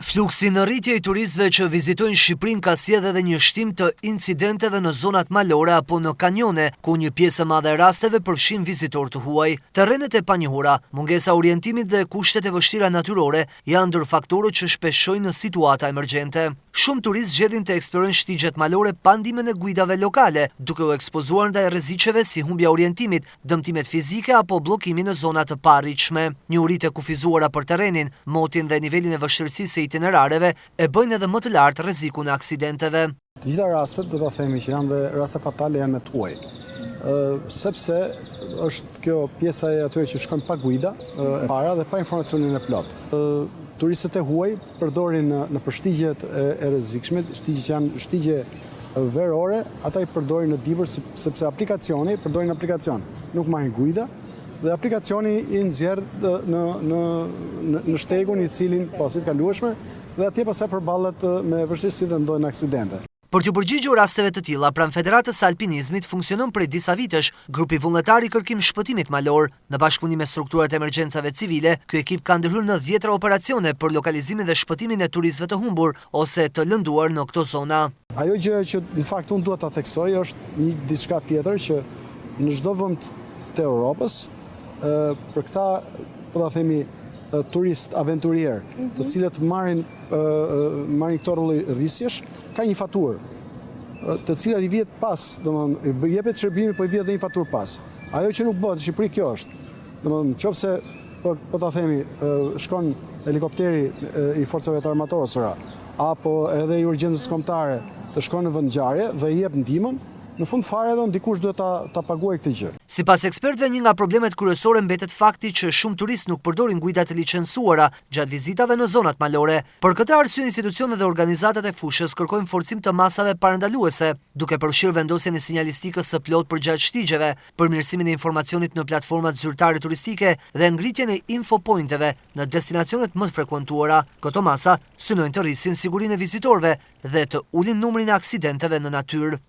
Fluksi në rritje i turistëve që vizitojnë Shqipërinë ka sjellë edhe një shtim të incidenteve në zonat malore apo në kanjone, ku një pjesë e madhe e rasteve përfshin vizitorë të huaj. Terrenet e panjohura, mungesa orientimit dhe kushtet e vështira natyrore janë ndër faktorët që shpesh shojnë në situata emergjente. Shumë turistë zgjedhin të eksplorojnë shtigjet malore pa ndihmën e guidave lokale, duke u ekspozuar ndaj rreziqeve si humbja orientimit, dëmtimet fizike apo bllokimi në zona të paarritshme. Njohuritë e kufizuara për terrenin, motin dhe nivelin e vështirësisë së itinerareve e bëjnë edhe më të lartë rrezikun e aksidenteve. Të gjitha rastet, do ta themi që janë dhe raste fatale janë me të huaj. Sepse është kjo pjesa e atyre që shkojnë pa guida, e para dhe pa informacionin e plot. Turistët e huaj përdorin në përshtigjet e rrezikshme, shtigje që janë shtigje verore, ata i përdorin në dibër sepse përdorin aplikacion, nuk marrin guida dhe aplikacioni i nxjerr në shtegun i cilin pasi të kalueshme dhe atje pastaj përballet me vështirësi dhe ndodhin aksidente. Për t'u përgjigjur rasteve të tilla, pranë Federatës së Alpinizmit funksionon prej disa vitesh grupi vullnetar i kërkim shpëtimit malor. Në bashkëpunim me strukturat e emergjencave civile, ky ekip ka ndërhyrë në 10 operacione për lokalizimin dhe shpëtimin e turistëve të humbur ose të lënduar në këto zona. Ajo gjë që në fakt unë duhet ta theksoj është një diçka tjetër që në çdo vend të Europës, për këta, po ta themi, turist aventurier, të cilët marrin këto lloj rrisjesh, ka një faturë, të cilat i vjet pas, domethënë i jepet shërbimi, po i vjet edhe një faturë pas. Ajo që nuk bëhet në Shqipëri kjo është. Domethënë, nëse po ta themi, shkon helikopteri i forcave të armatosura apo edhe i urgjencës kombëtare të shkon në vend ngjarje dhe i jep ndihmën, në fund fare edhe dikush duhet ta paguajë këtë gjë. Sipas ekspertëve, një nga problemet kryesore mbetet fakti që shumë turistë nuk përdorin guida të licencuara gjatë vizitave në zonat malore. Për këtë arsye, institucionet dhe organizatat e fushës kërkojnë forcim të masave parandaluese, duke përfshirë vendosjen e sinjalistikës së plot përgjatë shtigjeve, përmirësimin e informacionit në platformat zyrtare turistike dhe ngritjen e infopointeve në destinacionet më të frekuentuara. Këto masa synojnë të rrisin sigurinë e vizitorëve dhe të ulin numrin e aksidenteve në natyrë.